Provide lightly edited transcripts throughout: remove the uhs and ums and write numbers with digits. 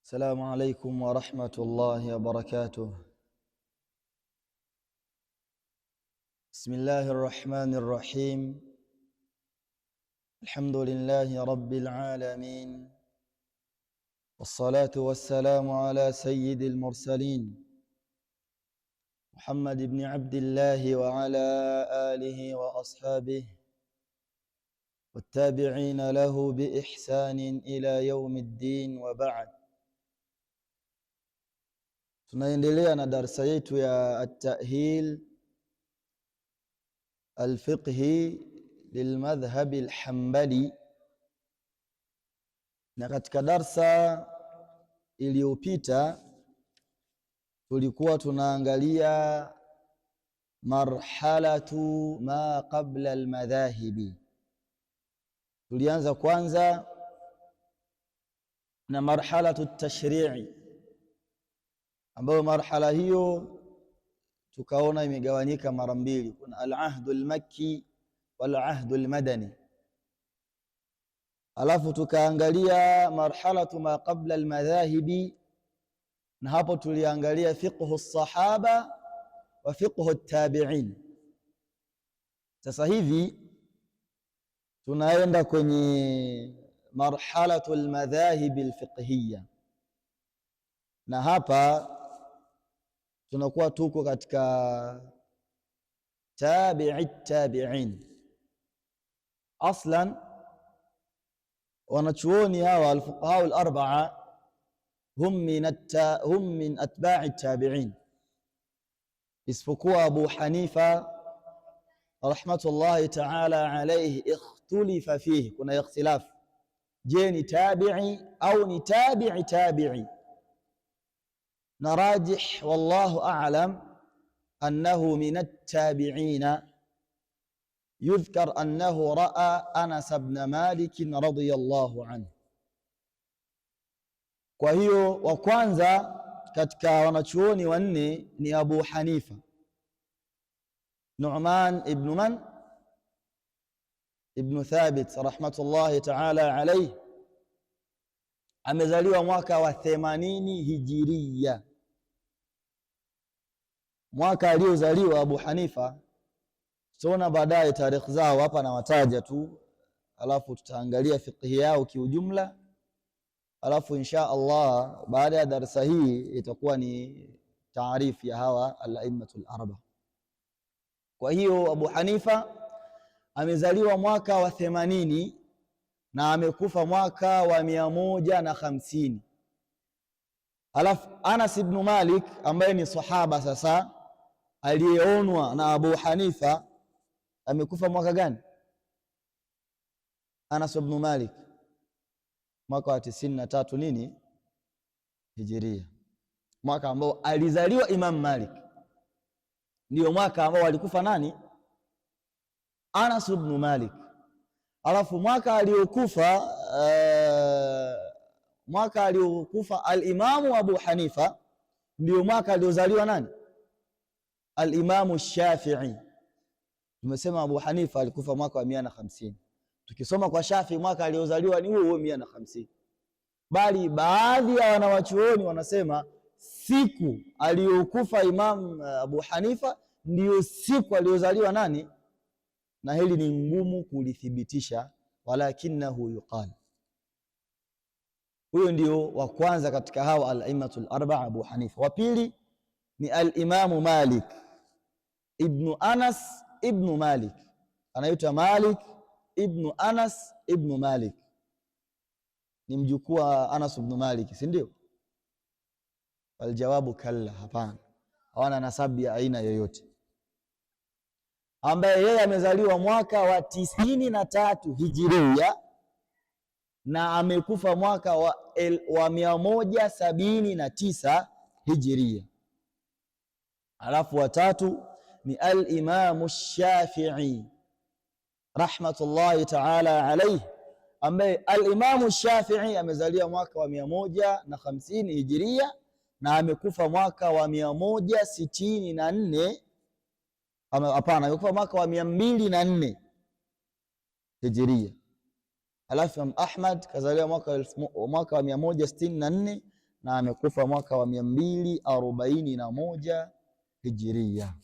السلام عليكم ورحمة الله وبركاته. بسم الله الرحمن الرحيم. الحمد لله رب العالمين، والصلاة والسلام على سيد المرسلين محمد بن عبد الله وعلى آله وأصحابه والتابعين له بإحسان إلى يوم الدين، وبعد. Tunaendelea na darasa yetu ya at-ta'hil al-fiqhi lilmadhhab al-hanbali, na katika darsa iliyopita tulikuwa tunaangalia marhalatu ma qabla al-madhahibi. Tulianza kwanza na marhalatu at-tashri'i, ambayo marhala hiyo tukaona imegawanyika mara mbili. Kuna al-ahdu al-makki wal-ahdu al-madani. Alafu tukaangalia marhalatu ma qabla al-madhahibi, na hapo tuliangalia fiqhu as-sahaba wa fiqhu at-tabi'in. Sasa hivi tunaenda kwenye marhalatu al-madhahib al-fiqhiyya, na hapa tunakuwa tuko katika tabi'i tabi'in. Aslan wanachuoni hawa al-fuqaha al-arba'a hum min atba'i tabi'in, isipokuwa Abu Hanifa rahmatullahi ta'ala alayhi ikhtulifa fihi, kuna ikhtilaf, je ni tabi'i au ni tabi'i tabi'i. نراجح والله أعلم أنه من التابعين. يذكر أنه رأى أنس بن مالك رضي الله عنه. Kwa hiyo wa kwanza katika wanachuoni wanne ni Abu Hanifa Nu'man ibn man ibn Thabit rahmatullahi ta'ala alayhi. Amezaliwa mwaka wa 80 hijiria. Mwaka aliozaliwa Abu Hanifa tutaona baadaye tarehe zao, hapa na wataja tu, alafu tutaangalia fiqhi yao kiujumla, alafu insha Allah baada ya darasa hii itakuwa ni taarifu ya hawa al-a'immatul arba. Kwa hiyo Abu Hanifa amezaliwa mwaka wa 80 na amekufa mwaka wa 150. Alafu Anas ibn Malik ambaye ni sahaba sasa aliyeonwa na Abu Hanifa amekufa mwaka gani? Anas ibn Malik mwaka wa 93 nini hijiria, mwaka ambao alizaliwa Imam Malik, ndio mwaka ambao alikufa nani? Anas ibn Malik. Alafu mwaka aliokufa al-Imamu Abu Hanifa ndio mwaka aliozaliwa nani? Al-Imamu Shafi'i. Tumesema Abu Hanifa alikufa mwaka wa 150. Tukisoma kwa Shafi'i mwaka aliozaliwa ni huo 150. Bali baadhi ya wanawachuoni wanasema siku aliyokufa Imam Abu Hanifa ndio siku aliozaliwa nani? Na hili ni ngumu kulithibitisha, walakinahu yuqal. Huyo ndio wa kwanza katika hawa al-a'immatul arba'a, Abu Hanifa. Wa pili ni al-Imam Malik ibn Anas ibn Malik, anaitwa Malik ibn Anas ibn Malik, ni mjukuu wa Anas ibn Malik, si ndio? Aljawabu kalla, hapana, hawana nasabu ya aina yoyote, ambaye yeye amezaliwa mwaka wa 93 hijiria na amekufa mwaka wa 179 hijiria. Alafu watatu ni al-Imamu Shafi'i rahmatullahi ta'ala alayhi, ambaye al-Imamu Shafi'i amezaliwa mwaka wa 150 hijiria na amekufa mwaka wa 164. Hapana, amekufa mwaka wa 204 hijiria. Alafu Imam Ahmad kazaliwa mwaka wa 164 na amekufa mwaka wa 241 Hijiria.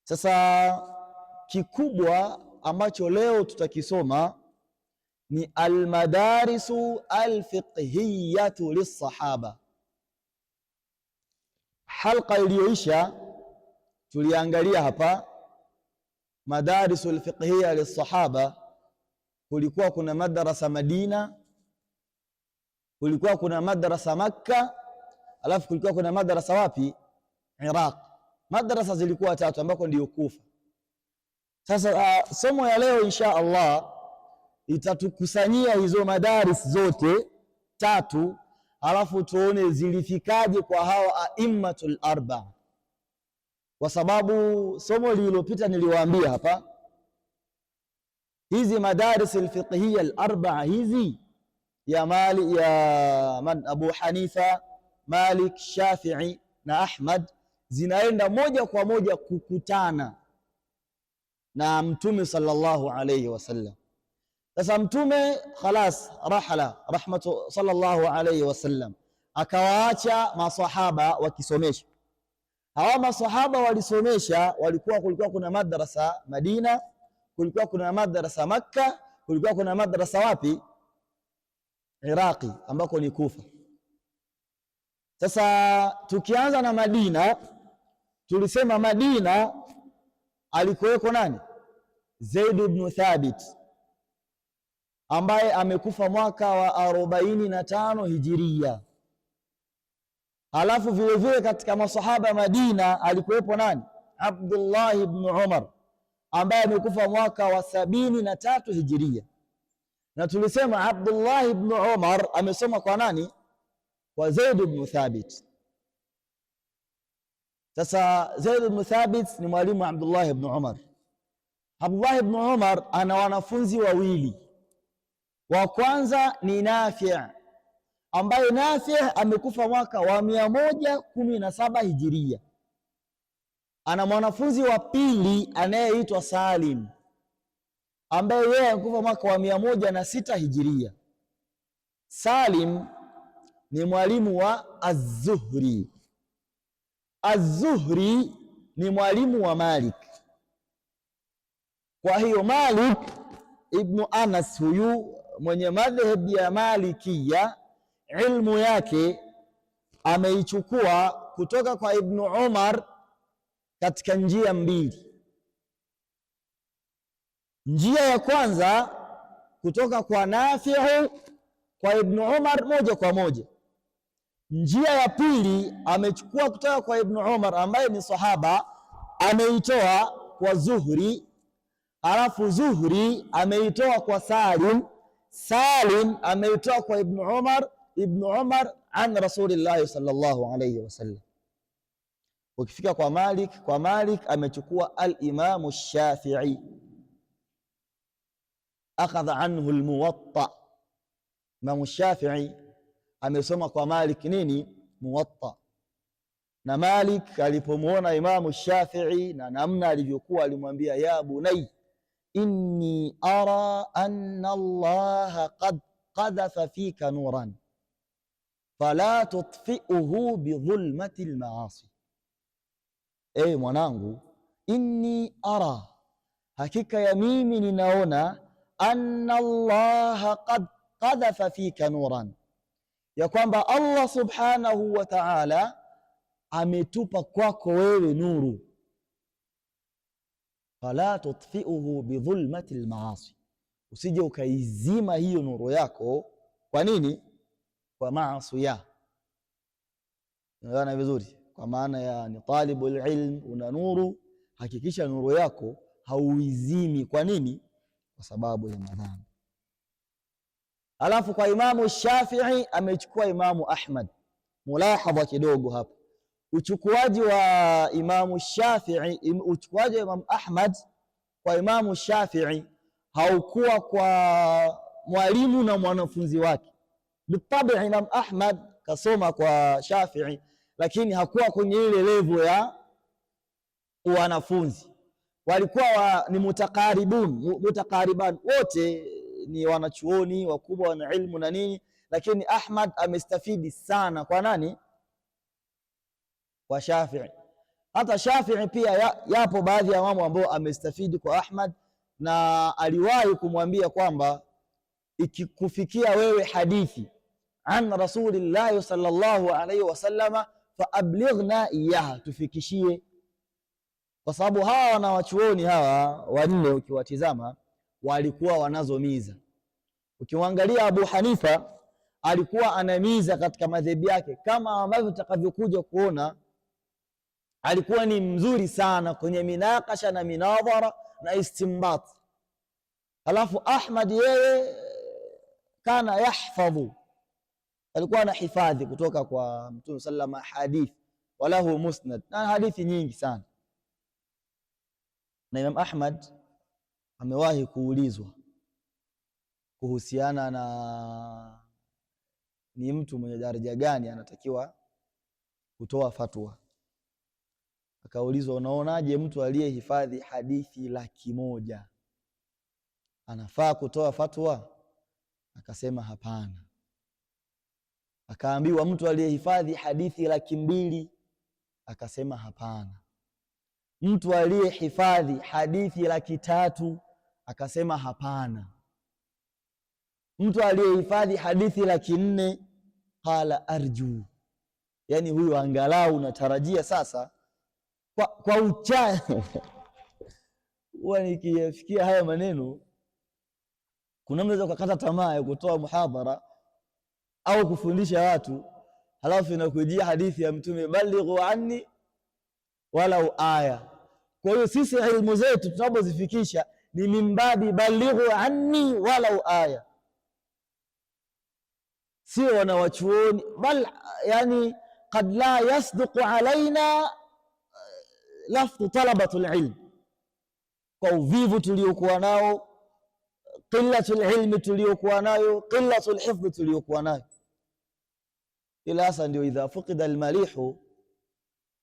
Sasa kikubwa ambacho leo tutakisoma ni almadarisu alfiqhiyatu lissahaba. Halqa iliyoisha tuliangalia hapa madarisu alfiqhiyya lissahaba. Kulikuwa kuna madrasa Madina, kulikuwa kuna madrasa Makka, alafu kulikuwa kuna madrasa wapi? Iraq. Madrasa zilikuwa 3 ambako ndio Kufa. Sasa somo ya leo insha Allah itatukusanyia hizo madaris zote 3, alafu tuone zilifikaje kwa hawa aimmatul arba, kwa sababu somo lililopita niliwaambia hapa hizi madaris alfiqhiyya al-arba'a hizi ya Abu Hanifa, Malik, Shafi'i na Ahmad zinaenda moja kwa moja kukutana na Mtume sallallahu alayhi wasallam. Sasa Mtume khalas rahala rahmatu sallallahu alayhi wasallam akawaacha masahaba wakisomesha. Hawa masahaba walisomesha, kulikuwa kuna madrasa Madina, kulikuwa kuna madrasa Makka, kulikuwa kuna madrasa wapi? Iraqi, ambako ni Kufa. Sasa tukianza na Madina, tulisema Madina alikuweko nani? Zaid ibn Thabit, ambaye amekufa mwaka wa 45 Hijiria. Halafu vile vile katika masahaba Madina alikuwepo nani? Abdullah ibn Umar, ambaye amekufa mwaka wa 73 Hijiria. Na tulisema Abdullah ibn Umar amesoma kwa nani? Kwa Zaid ibn Thabit. Sasa Zaid ibn Thabit ni mwalimu wa Abdullah ibn Umar. Abdullah ibn Umar ana wanafunzi wawili. Wa kwanza ni Nafi', ambaye Nafi' amekufa mwaka wa 117 Hijiria. Ana mwanafunzi wa pili anayeitwa Salim, ambaye yeye amekufa mwaka wa 106 Hijiria. Salim ni mwalimu wa Az-Zuhri. Az-Zuhri ni mwalimu wa Malik. Kwa hiyo Malik ibn Anas, huyu mwenye madhhab ya Malikiya, ilmu yake ameichukua kutoka kwa Ibn Umar katika njia mbili. Njia ya kwanza kutoka kwa Nafi' kwa Ibn Umar moja kwa moja. Njia ya pili amechukua kutoka kwa Ibn Umar ambaye ni sahaba, ameitoa kwa Zuhri, alafu Zuhri ameitoa kwa Salim, Salim ameitoa kwa Ibn Umar, Ibn Umar an Rasulillah sallallahu alayhi wasallam. Ukifika kwa Malik amechukua al-Imam Shafi'i, akhadha anhu al-Muwatta. Imam Shafi'i amesoma kwa Malik nini? Muwatta. Na Malik alipomuona Imam Shafi'i na namna alivyokuwa, alimwambia ya bunay inni ara anna Allah qad qadhafa fika nuran fala tutfi'uhu bidhulmati almaasi. Mwanangu, inni ara, hakika ya mimi ninaona, anna Allah qad qadhafa fika nuran, ya kwamba Allah subhanahu wa ta'ala ametupa kwako wewe nuru. Fala tutfi'uhu bidhulmati almaasi, usije ukaizima hiyo nuru yako. Kwa nini? Kwa maasi. Unaona vizuri? Kwa maana ya ni talibul ilm, una nuru, hakikisha nuru yako hauizimi. Kwa nini? Kwa sababu ya madhambi. Alafu kwa Imamu Shafi'i amechukua Imamu Ahmad. Mulahadha kidogo hapa, uchukuaji wa Imamu Shafi'i, uchukuaji wa Imamu Ahmad kwa Imamu Shafi'i haukuwa kwa mwalimu na mwanafunzi wake. Bitabi Imamu Ahmad kasoma kwa Shafi'i, lakini hakuwa kwenye ile level ya wanafunzi. Walikuwa ni mutakariban, wote ni wanachuoni wakubwa, wana ilmu na nini, lakini Ahmad amestafidi sana kwa nani? Kwa Shafi'i. Hata Shafi'i pia yapo baadhi ya mambo ambayo amestafidi kwa Ahmad, na aliwahi kumwambia kwamba ikikufikia wewe hadithi an Rasulillahi sallallahu alaihi wasallama fa ablighna iyaha, tufikishie. Kwa sababu hawa wanawachuoni hawa wanne ukiwatizama walikuwa wanazo miza. Ukimwangalia Abu Hanifa alikuwa anamiza katika madhehebu yake, kama ambavyo tutakavyokuja kuona, alikuwa ni mzuri sana kwenye minakasha na minadhara na istinbat. Halafu Ahmad yeye kana yahfadhu, alikuwa anahifadhi kutoka kwa Mtume sallama hadithi, walahu musnad, na hadithi nyingi sana. Na Imam Ahmad amewahi kuulizwa kuhusiana na ni mtu mwenye daraja gani anatakiwa kutoa fatwa. Akaulizwa, unaonaje mtu aliyehifadhi hadithi 100,000 anafaa kutoa fatwa? Akasema hapana. Akaambiwa mtu aliyehifadhi hadithi 200,000 akasema hapana. Mtu aliyehifadhi hadithi 300,000 akasema hapana. Mtu aliyehifadhi hadithi 400,000 qala arju, yani huyu angalau natarajia sasa kwa uchache huwa nikifikia haya maneno, kuna mtu ukakata tamaa ya kutoa muhadhara au kufundisha watu, halafu inakujia hadithi ya Mtume, balighu anni walau aya. Kwa hiyo sisi ilmu zetu tunapozifikisha ni mimbabi balighu anni walau aya, sio wanawachuoni. Bal yani qad la yasduqu alaina lafdhu talabatul ilm, kwa uvivu tuliokuwa nao, qillatul ilmi tuliokuwa nayo, qillatul hifdhi tuliokuwa nayo. Ila hasa ndio idha fuqida almalihu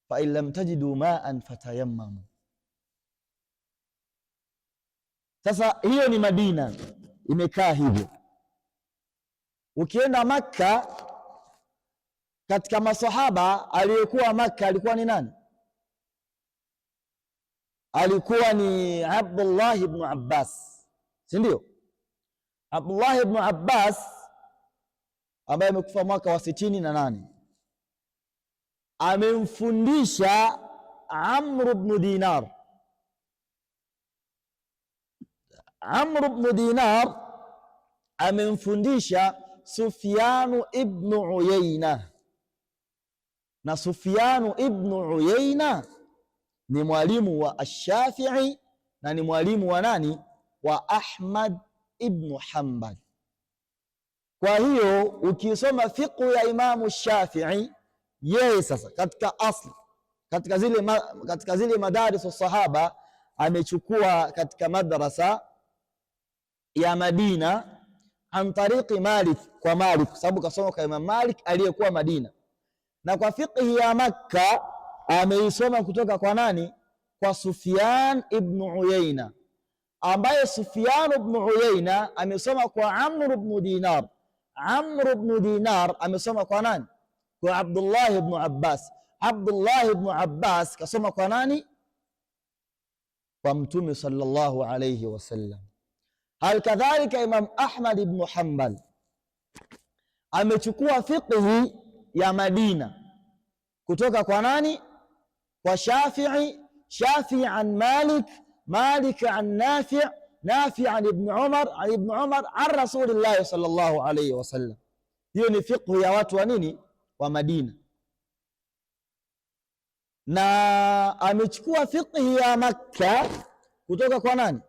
fa in lam tajidu ma'an fatayammamu. Sasa hiyo ni Madina, imekaa hivyo. Ukienda Makka, katika masahaba aliyekuwa Makka alikuwa ni nani? Alikuwa ni Abdullah ibn Abbas, si ndio? Abdullah ibn Abbas ambaye amekufa mwaka wa 68 amemfundisha Amr ibn Dinar. Amr ibn Dinar amemfundisha Sufyanu ibn Uyayna, na Sufyanu ibn Uyayna ni mwalimu wa Ash-Shafi'i na ni mwalimu wa nani? Wa Ahmad ibn Hanbal. Kwa hiyo ukisoma fiqh ya Imamu Shafi'i, yeye sasa katika asli, katika zile madaris sahaba amechukua katika madrasa ya Madina an tariqi Malik, kwa Malik, sababu kasoma kwa Imam Malik aliyekuwa Madina. Na kwa fiqh ya Makka ameisoma kutoka kwa nani? Kwa Sufyan ibn Uyayna, ambaye Sufyan ibn Uyayna amesoma kwa Amr ibn Dinar. Amr ibn Dinar amesoma kwa nani? Kwa Abdullah ibn Abbas. Abdullah ibn Abbas kasoma kwa nani? Kwa Mtume sallallahu alayhi wasallam. Hal kadhalika Imam Ahmad ibn Hanbal amechukua fiqhi ya Madina kutoka kwa nani? Kwa Shafi'i. Shafi'i an Malik, Malik an Nafi', Nafi' an Ibn Umar, an Ibn Umar an Rasulillah sallallahu alayhi wasallam. Hiyo ni fiqhi ya watu wa nini? Wa Madina. Na amechukua fiqhi ya Makka kutoka kwa nani?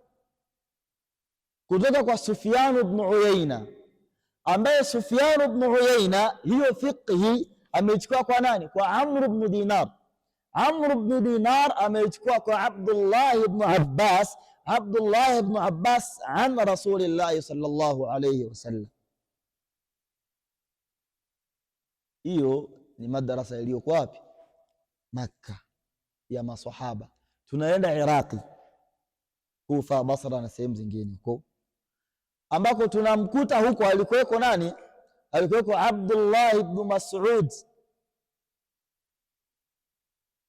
Kutoka kwa Sufyan ibn Uyayna, ambaye Sufyan ibn Uyayna hiyo fiqhi amechukua kwa nani? Kwa Amr ibn Dinar. Amr ibn Dinar amechukua kwa Abdullah ibn Abbas, Abdullah ibn Abbas an Rasulillah sallallahu alayhi wasallam. Hiyo ni madrasa iliyokuwa wapi? Makka, ya maswahaba. Tunaenda Iraqi, Kufa, Basra na sehemu zingine huko, ambako tunamkuta huko alikuweko nani? alikuwa Abdullah ibn Mas'ud.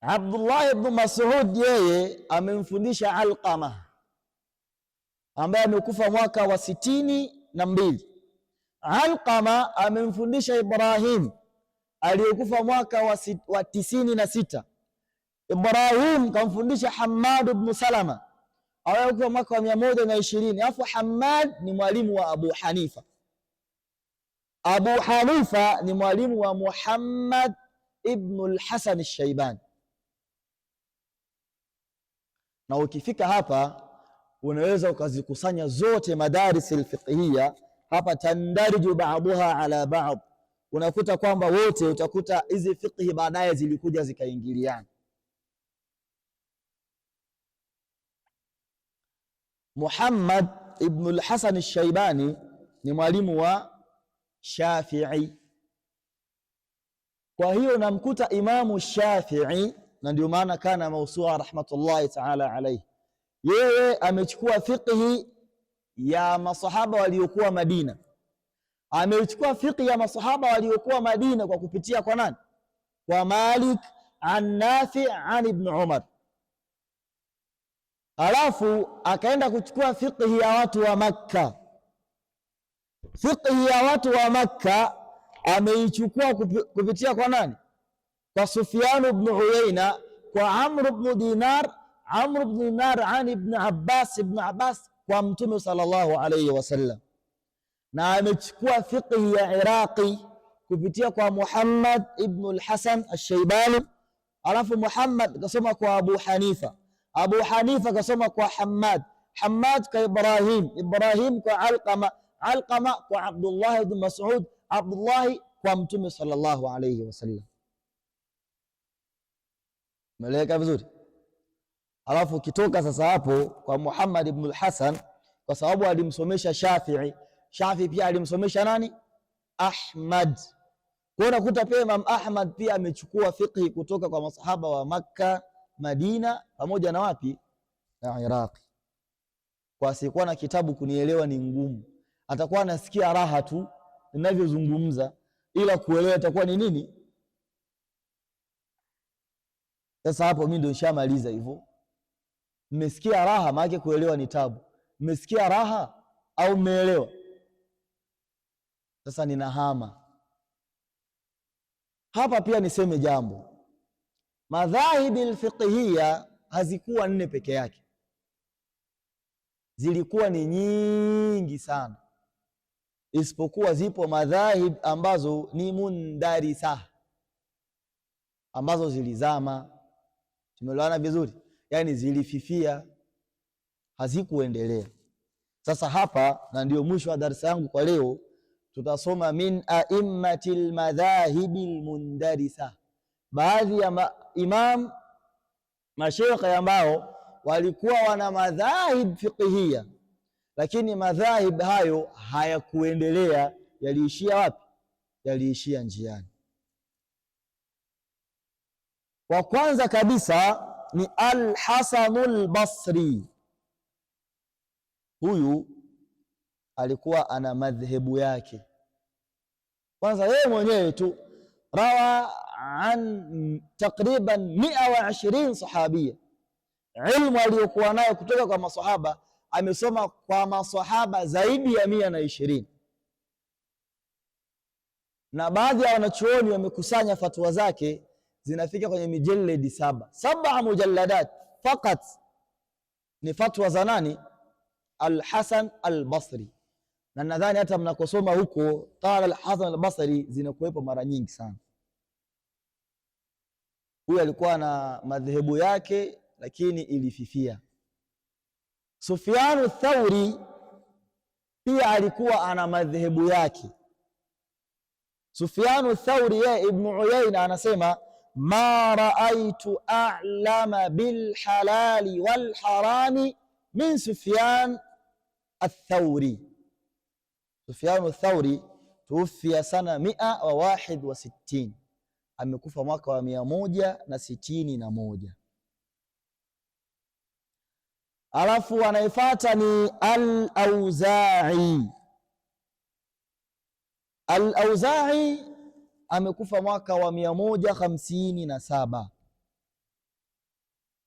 Abdullah ibn Mas'ud yeye amemfundisha Alqama ambaye amekufa mwaka wa 62. Alqama amemfundisha Ibrahim aliyekufa mwaka wa 96. Ibrahim kamfundisha Hammad ibn Salama aliyekufa mwaka wa 120. Alafu Hammad ni mwalimu wa Abu Hanifa. Abu Hanifa ni mwalimu wa Muhammad ibn al-Hasan al-Shaybani. Na ukifika hapa unaweza ukazikusanya zote madaris al-fiqhiyya hapa, tandariju ba'daha ala ba'd, unakuta kwamba wote utakuta hizi fiqhi baadaye zilikuja zikaingiliana. Muhammad ibn al-Hasan al-Shaybani ni mwalimu wa Shafi'i. Kwa hiyo namkuta Imamu Shafi'i, na ndio maana kana Mawsu'a rahmatullahi ta'ala alayhi, yeye amechukua fiqhi ya masahaba waliokuwa Madina. Amechukua fiqhi ya masahaba waliokuwa Madina kwa kupitia kwa nani? Kwa Malik an Nafi' an Ibn Umar. Alafu akaenda kuchukua fiqhi ya watu wa Makka. Fiqhi ya watu wa Makka ameichukua kupitia kwa nani? Kwa Sufyan ibn Uyayna, kwa Amr ibn Dinar, Amr ibn Dinar an Ibn Abbas, Ibn Abbas kwa Mtume sallallahu alayhi wasallam. Na amechukua fiqhi ya Iraqi kupitia kwa Muhammad ibn al-Hasan al-Shaybani. Alafu Muhammad kasoma kwa Abu Hanifa, Abu Hanifa kasoma kwa Hammad, Hammad kwa Ibrahim, Ibrahim kwa Alqama, Alqama kwa Abdullah ibn Mas'ud, Abdullah kwa Mtume sallallahu alayhi wasallam. Meleka vizuri. Alafu kitoka sasa hapo kwa Muhammad ibn al-Hasan, kwa sababu alimsomesha Shafi'i, Shafi'i pia alimsomesha nani? Ahmad. Kwa unakuta pia Imam Ahmad pia amechukua fiqhi kutoka kwa masahaba wa Makka, Madina pamoja na wapi? Na Iraq. Kwa asiyekuwa na kitabu kunielewa ni ngumu, atakuwa anasikia raha tu ninavyozungumza, ila kuelewa itakuwa ni nini? Sasa hapo mimi ndio nishamaliza hivyo. Mmesikia raha, maana kuelewa ni tabu. Mmesikia raha au mmeelewa? Sasa ninahama hapa pia niseme jambo. Madhahibi al-fiqhiyya hazikuwa 4 peke yake, zilikuwa ni nyingi sana, isipokuwa zipo madhahib ambazo ni mundarisa, ambazo zilizama. Tumeelewana vizuri? Yani zilififia, hazikuendelea. Sasa hapa, na ndio mwisho wa darasa yangu kwa leo, tutasoma min a'immatil madhahibil mundarisa, baadhi ya imam mashaikh ambao walikuwa wana madhahib fiqhiyya, lakini madhahib hayo hayakuendelea, yaliishia wapi? Yaliishia njiani. Wa kwanza kabisa ni Al-Hasanul Basri. Huyu alikuwa ana madhehebu yake. Kwanza yeye mwenyewe tu rawa an takriban 120 sahabia. Ilmu aliyokuwa nayo kutoka kwa masahaba, amesoma kwa masahaba zaidi ya 120. Na baadhi ya wanachuoni wamekusanya fatwa zake zinafika kwenye mijalladi 7 mujalladat fakat, ni fatwa za nani? Al-Hasan al-Basri. Na nadhani hata mnakosoma huko qala al-Hasan al-Basri zinakuwepo mara nyingi sana. Huyu alikuwa na madhehebu yake, lakini ilififia. Sufyan al-Thawri pia alikuwa ana madhehebu yake. Sufyan al-Thawri ya Ibn Uyayna anasema ma raaitu a'lama bil halali wal harami min Sufyan al-Thawri. Sufyan al-Thawri tuwafia sana 161, amekufa mwaka wa 161. Alafu anayefuata ni Al-Auza'i. Al-Auza'i amekufa mwaka wa 157,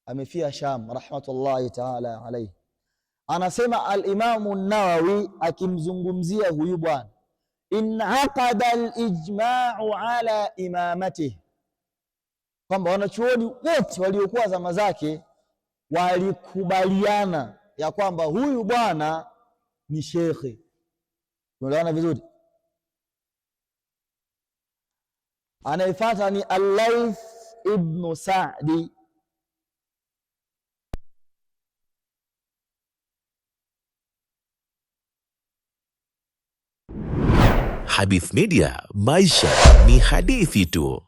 amefia Sham rahmatullahi ta'ala alayhi. Anasema al-Imamu an-Nawawi akimzungumzia huyu bwana, inaqada al-ijma'u ala imamatihi, kwamba wanachuoni wote waliokuwa zama zake walikubaliana ya kwamba huyu bwana ni shekhe. Tunaelewana vizuri? Anayefuata ni Al-Layth ibn Sa'di. Hadith Media, maisha ni hadithi tu.